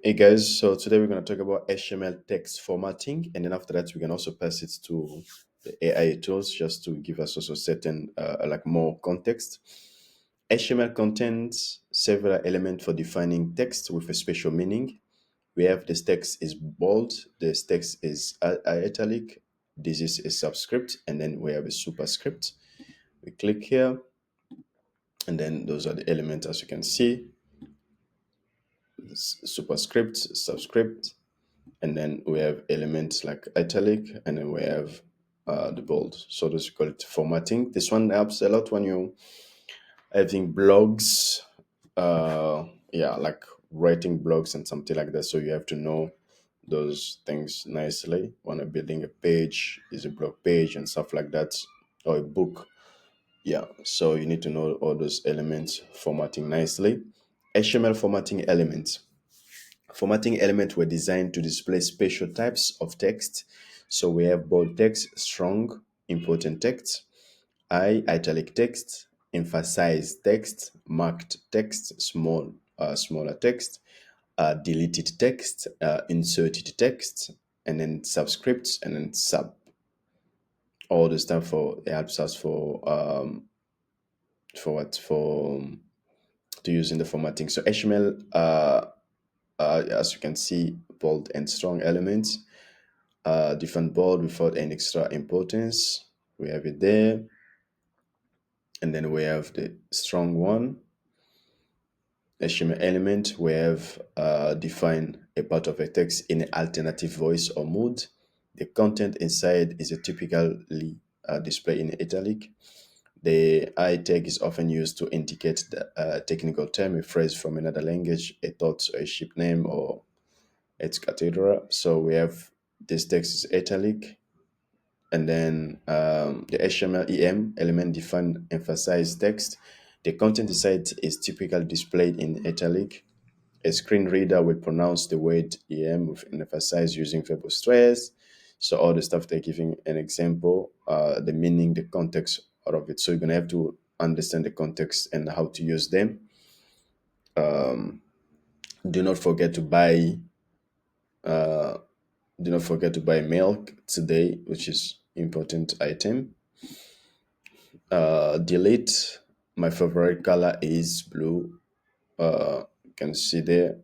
Hey guys, so today we're going to talk about HTML text formatting, and then after that we can also pass it to the AI tools just to give us also certain like more context. HTML contains several elements for defining text with a special meaning. We have this text is bold, this text is italic, this is a subscript, and then we have a superscript. We click here, and then those are the elements as you can see. Superscript, subscript, and then we have elements like italic, and then we have the bold. So this is called formatting. This one helps a lot when you having blogs, yeah, like writing blogs and something like that. So you have to know those things nicely when you're building a page, is a blog page and stuff like that, or a book. Yeah, so you need to know all those elements formatting nicely. HTML formatting elements. Formatting elements were designed to display special types of text. So we have bold text, strong, important text, italic text, emphasized text, marked text, smaller text, deleted text, inserted text, and then subscripts, and then sub. All the stuff for it helps us for to use in the formatting. So HTML, as you can see, bold and strong elements. Different bold without any extra importance. We have it there. And then we have the strong one. HTML element, we have defined a part of a text in an alternative voice or mood. The content inside is a typically displayed in italic. The I tag is often used to indicate the technical term, a phrase from another language, a thought, or a ship name, or etc. So we have this text is italic, and then the HTML EM element define emphasized text. The content inside is typically displayed in italic. A screen reader will pronounce the word EM with an emphasize using verbal stress. So all the stuff they're giving an example, the meaning, the context out of it. So you're gonna have to understand the context and how to use them. Do not forget to buy milk today, which is important item. Delete. My favorite color is blue. You can see there.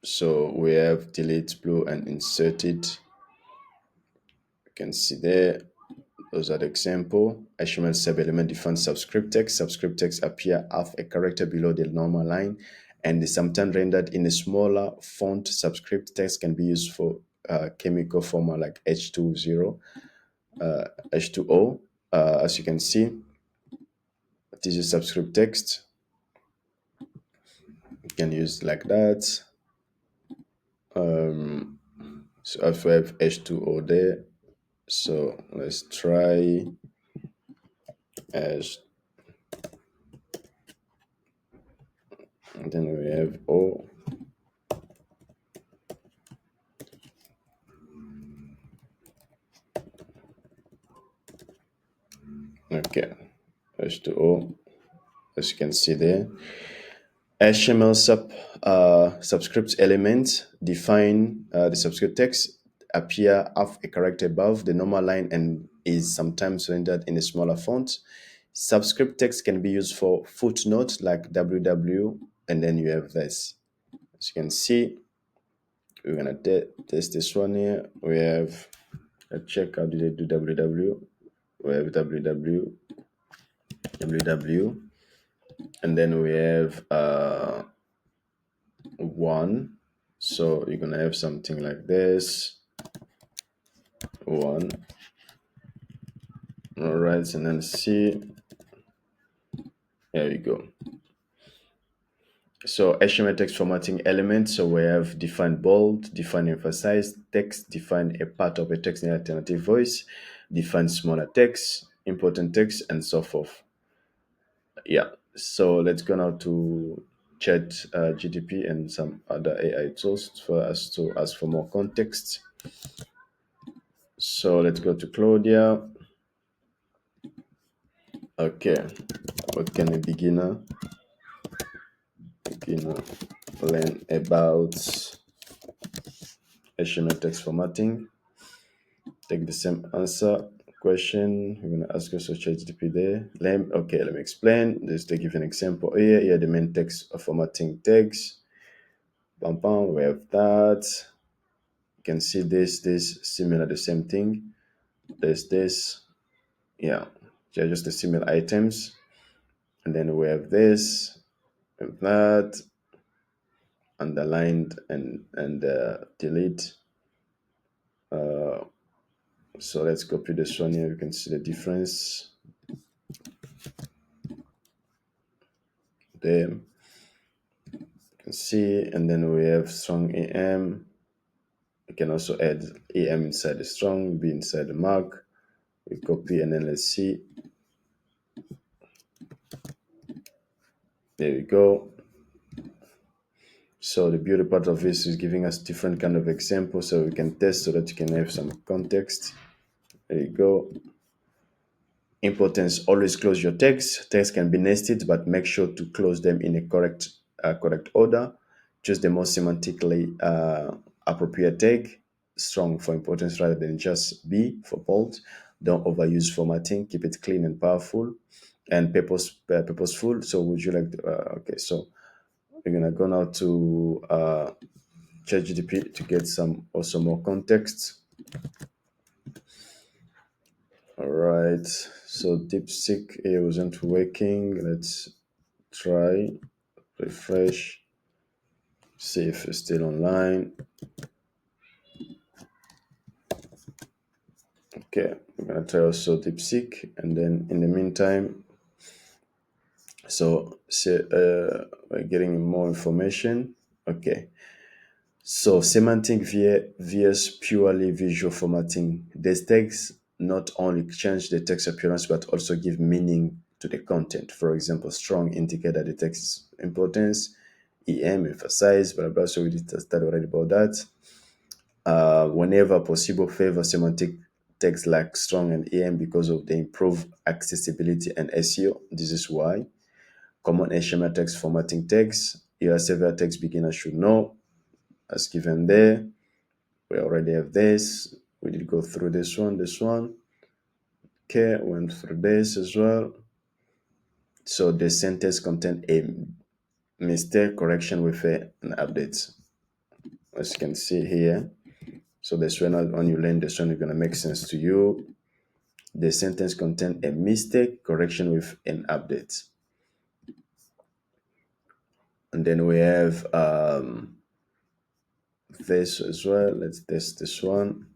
So we have delete blue and inserted. You can see there. Those are the example. HTML sub-element defines subscript text. Subscript text appear half a character below the normal line and is sometimes rendered in a smaller font. Subscript text can be used for chemical format like H2O. As you can see, this is subscript text. You can use like that. So if we have H2O there, so let's try as, and then we have O. Okay, H2O, as you can see there. HTML subscript element define the subscript text appear half a character above the normal line and is sometimes rendered in a smaller font. Subscript text can be used for footnotes like www, and then you have this. As you can see, we're gonna test this one here. We have, let's check how do they do www. We have www, and then we have one. So you're gonna have something like this. One. All right, and then C. There we go. So HTML text formatting element. So we have define bold, define emphasized text, define a part of a text in alternative voice, define smaller text, important text, and so forth. Yeah. So let's go now to Chat GTP and some other AI tools for us to ask for more context. So let's go to Claudia. Okay, what can a beginner beginner learn about HTML text formatting. Take the same answer question. We're gonna ask us to ChatGPT there. Let me explain. Just to give an example here. Here the main text of formatting text. Bam bam. We have that. You can see this similar, the same thing. There's this. Yeah, they're just the similar items. And then we have this, we have that, underlined and delete. So let's copy this one here. You can see the difference there. You can see, and then we have strong am. You can also add am inside the strong, be inside the mark. We copy and then let's see. There we go. So the beauty part of this is giving us different kind of examples so we can test so that you can have some context. There you go. Importance: always close your tags. Tags can be nested, but make sure to close them in a correct order. Choose the most semantically appropriate tag. Strong for importance rather than just B for bold. Don't overuse formatting. Keep it clean and powerful, and purposeful. So would you like to, okay, so we're gonna go now to ChatGPT to get some also more context. All right, so DeepSeek here wasn't working. Let's try, refresh, see if it's still online. Okay, I'm gonna try also DeepSeek, and then in the meantime, we're getting more information. Okay, so semantic vs purely visual formatting. These tags not only change the text appearance but also give meaning to the content. For example, strong indicate that the text importance, em emphasize, blah blah. So we did start already about that. Whenever possible, favor semantic tags like strong and em because of the improved accessibility and SEO. This is why. Common HTML text formatting tags. Here are several tags beginners should know as given there. We already have this. We did go through this one. Okay, went through this as well. So the sentence contain a mistake correction with an update. As you can see here. So this one, when you learn this one, is going to make sense to you. The sentence contain a mistake correction with an update. And then we have this as well. Let's test this one.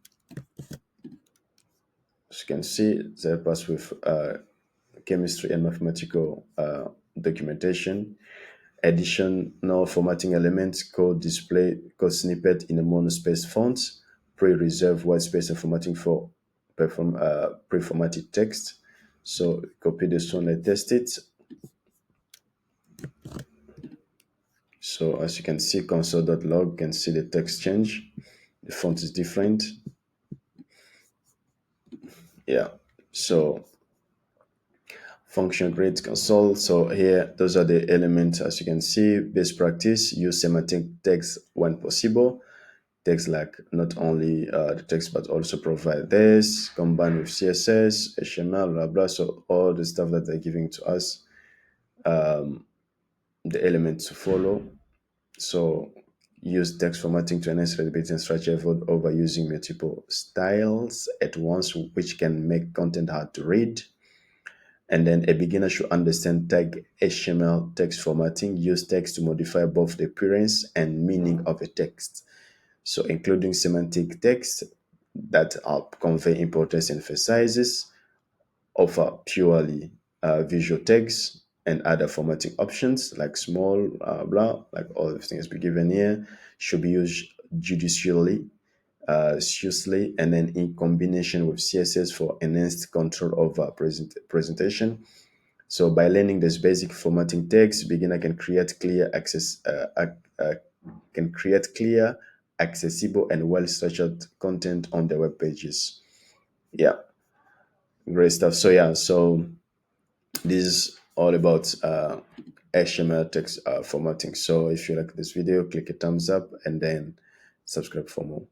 As you can see, it's help us with chemistry and mathematical documentation. Additional formatting elements: code display, code snippet in a monospace font, pre-reserved white space and formatting for pre-formatted text. So copy this one and test it. So as you can see, console.log, you can see the text change. The font is different. Yeah. So function create console. So here, those are the elements. As you can see, best practice: use semantic text when possible. Text like not only the text but also provide this, combine with CSS, HTML, blah blah. So all the stuff that they're giving to us, the elements to follow. So use text formatting to enhance readability and structure, avoid overusing multiple styles at once, which can make content hard to read. And then a beginner should understand tag HTML text formatting. Use text to modify both the appearance and meaning of a text. So including semantic text that help convey importance and emphasizes, offer purely visual text and other formatting options like small, blah, like all the things we given here, should be used judiciously, seriously, and then in combination with CSS for enhanced control over presentation. So by learning this basic formatting text, beginner can create clear accessible, and well-structured content on their web pages. Yeah, great stuff. So yeah, so this is all about HTML text formatting. So if you like this video, click a thumbs up and then subscribe for more.